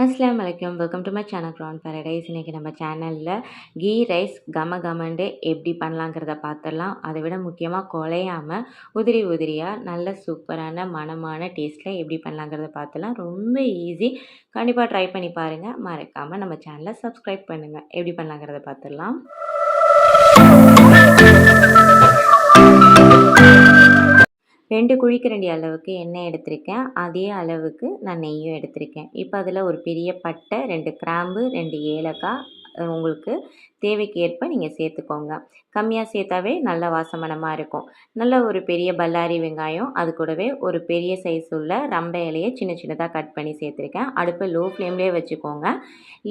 அஸ்ஸலாமு அலைக்கும். Welcome to my channel Prawn Paradise. இன்றைக்கி நம்ம சேனலில் கீ ரைஸ் கம கமண்டு எப்படி பண்ணலாங்கிறத பார்த்துடலாம். அதை விட முக்கியமாக குழையாமல் உதிரி உதிரியாக நல்ல சூப்பரான மணமான டேஸ்ட்டில் எப்படி பண்ணலாங்கிறத பார்த்துலாம். ரொம்ப ஈஸி. கண்டிப்பாக ட்ரை பண்ணி பாருங்கள். மறக்காமல் நம்ம சேனலை சப்ஸ்கிரைப் பண்ணுங்கள். எப்படி பண்ணலாங்கிறத பார்த்துடலாம். 2 குழிக்கரண்டி அளவுக்கு எண்ணெய் எடுத்திருக்கேன். அதே அளவுக்கு நான் நெய்யும் எடுத்திருக்கேன். இப்போ அதில் ஒரு பெரிய பட்டை, 2 கிராம்பு, 2 ஏலக்காய் உங்களுக்கு தேவைக்கு ஏற்ப நீங்கள் சேர்த்துக்கோங்க. கம்மியாக சேர்த்தாவே நல்ல வாசமனமாக இருக்கும். நல்ல ஒரு பெரிய பல்லாரி வெங்காயம், அது கூடவே ஒரு பெரிய சைஸ் உள்ள ரம்பை இலையை சின்ன சின்னதாக கட் பண்ணி சேர்த்துருக்கேன். அடுப்பை லோ ஃப்ளேம்லேயே வச்சுக்கோங்க.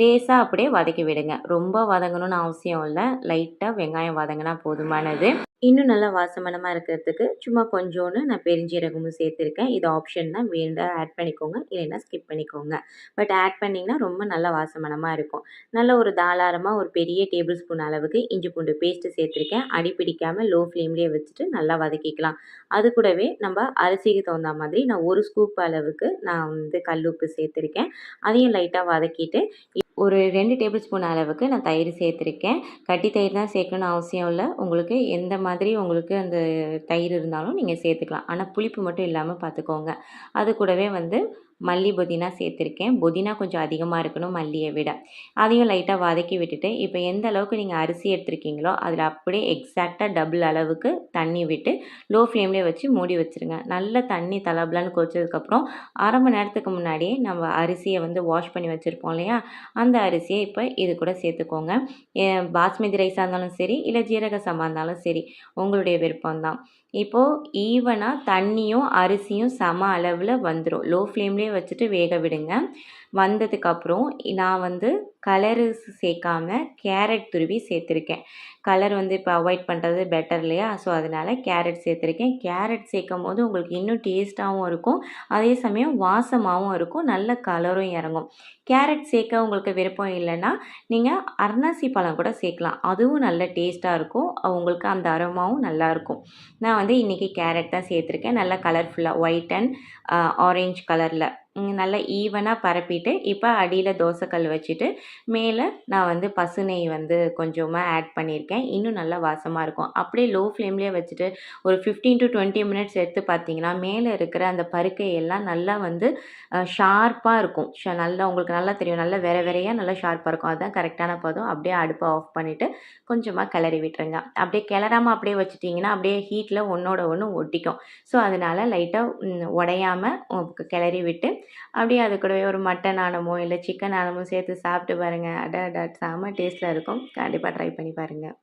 லேசாக அப்படியே வதக்கி விடுங்க. ரொம்ப வதங்கணும்னு அவசியம் இல்லை. லைட்டாக வெங்காயம் வதங்கினா போதுமானது. இன்னும் நல்லா வாசமனமாக இருக்கிறதுக்கு சும்மா கொஞ்சோன்னு நான் பெருஞ்சீரகமும் சேர்த்துருக்கேன். இது ஆப்ஷன் தான். வேண்டாம் ஆட் பண்ணிக்கோங்க, இல்லைன்னா ஸ்கிப் பண்ணிக்கோங்க. பட் ஆட் பண்ணிங்கன்னா ரொம்ப நல்லா வாசமனமாக இருக்கும். நல்ல ஒரு தாராளமாக ஒரு பெரிய டேபிள் ஸ்பூன் அளவுக்கு இஞ்சி பூண்டு பேஸ்ட்டு சேர்த்துருக்கேன். அடி பிடிக்காமல் லோ ஃப்ளேம்லேயே வச்சுட்டு நல்லா வதக்கிக்கலாம். அது கூடவே நம்ம அரிசிக்கு தகுந்த மாதிரி நான் 1 ஸ்கூப் அளவுக்கு நான் கல் உப்பு சேர்த்துருக்கேன். அதையும் லைட்டாக வதக்கிட்டு ஒரு 2 டேபிள் ஸ்பூன் அளவுக்கு நான் தயிர் சேர்த்துருக்கேன். கட்டி தயிர் தான் சேர்க்கணும்னு அவசியம் இல்லை. உங்களுக்கு எந்த மாதிரி உங்களுக்கு அந்த தயிர் இருந்தாலும் நீங்கள் சேர்த்துக்கலாம். ஆனால் புளிப்பு மட்டும் இல்லாமல் பார்த்துக்கோங்க. அது கூடவே மல்லி புதினா சேர்த்துருக்கேன். புதினா கொஞ்சம் அதிகமாக இருக்கணும் மல்லியை விட. அதையும் லைட்டாக வதக்கி விட்டுட்டு இப்போ எந்த அளவுக்கு நீங்கள் அரிசி எடுத்துருக்கீங்களோ அதில் அப்படியே எக்ஸாக்டாக டபுள் அளவுக்கு தண்ணி விட்டு லோ ஃப்ளேம்லேயே வச்சு மூடி வச்சுருங்க. நல்ல தண்ணி தலபலன்னு கொதிச்சதுக்கப்புறம் அரை மணி நேரத்துக்கு முன்னாடியே நம்ம அரிசியை வாஷ் பண்ணி வச்சுருப்போம் இல்லையா, அந்த அரிசியை இப்போ இது கூட சேர்த்துக்கோங்க. பாஸ்மதி ரைஸாக இருந்தாலும் சரி, இல்லை ஜீரக சம்பா இருந்தாலும் சரி, உங்களுடைய விருப்பம்தான். இப்போது ஈவனாக தண்ணியும் அரிசியும் சம அளவில் வந்துடும். லோ ஃப்ளேம்லேயே வச்சுட்டு வேக விடுங்க. வந்ததுக்கப்புறம் நான் கலரு சேர்க்காம கேரட் துருவி சேர்த்துருக்கேன். கலர் இப்போ அவாய்ட் பண்ணுறது பெட்டர் இல்லையா, ஸோ அதனால் கேரட் சேர்த்துருக்கேன். கேரட் சேர்க்கும் போது உங்களுக்கு இன்னும் டேஸ்ட்டாகவும் இருக்கும், அதே சமயம் வாசமாகவும் இருக்கும், நல்ல கலரும் இறங்கும். கேரட் சேர்க்க உங்களுக்கு விருப்பம் இல்லைன்னா நீங்கள் அன்னாசி பழம் கூட சேர்க்கலாம். அதுவும் நல்ல டேஸ்ட்டாக இருக்கும். உங்களுக்கு அந்த அரோமாவும் நல்லாயிருக்கும். நான் இன்றைக்கி கேரட் தான் சேர்த்துருக்கேன். நல்லா கலர்ஃபுல்லாக ஒயிட் அண்ட் ஆரஞ்சு கலரில் நல்லா ஈவனாக பரப்பிட்டு இப்போ அடியில் தோசைக்கல் வச்சுட்டு மேலே நான் பசு நெய் கொஞ்சமாக ஆட் பண்ணியிருக்கேன். இன்னும் நல்லா வாசமாக இருக்கும். அப்படியே லோ ஃப்ளேம்லேயே வச்சுட்டு ஒரு 15 to 20 மினிட்ஸ் எடுத்து பார்த்தீங்கன்னா மேலே இருக்கிற அந்த பருக்கையெல்லாம் நல்லா ஷார்ப்பாக இருக்கும். நல்லா உங்களுக்கு நல்லா தெரியும். நல்லா வேற வேறையாக நல்லா ஷார்ப்பாக இருக்கும். அதுதான் கரெக்டான பதம். அப்படியே அடுப்பை ஆஃப் பண்ணிவிட்டு கொஞ்சமாக கிளறி விட்டுருங்க. அப்படியே கிளறாமல் அப்படியே வச்சுட்டிங்கன்னா அப்படியே ஹீட்டில் ஒன்றோட ஒன்று ஒட்டிக்கும். ஸோ அதனால் லைட்டாக உடையாமல் கிளறி விட்டு அப்படியே அது கூடவே ஒரு மட்டன் ஆனமோ இல்லை சிக்கன் ஆனமோ சேர்த்து சாப்பிட்டு பாருங்கள். அட செம்ம டேஸ்ட்டில் இருக்கும். கண்டிப்பாக ட்ரை பண்ணி பாருங்கள்.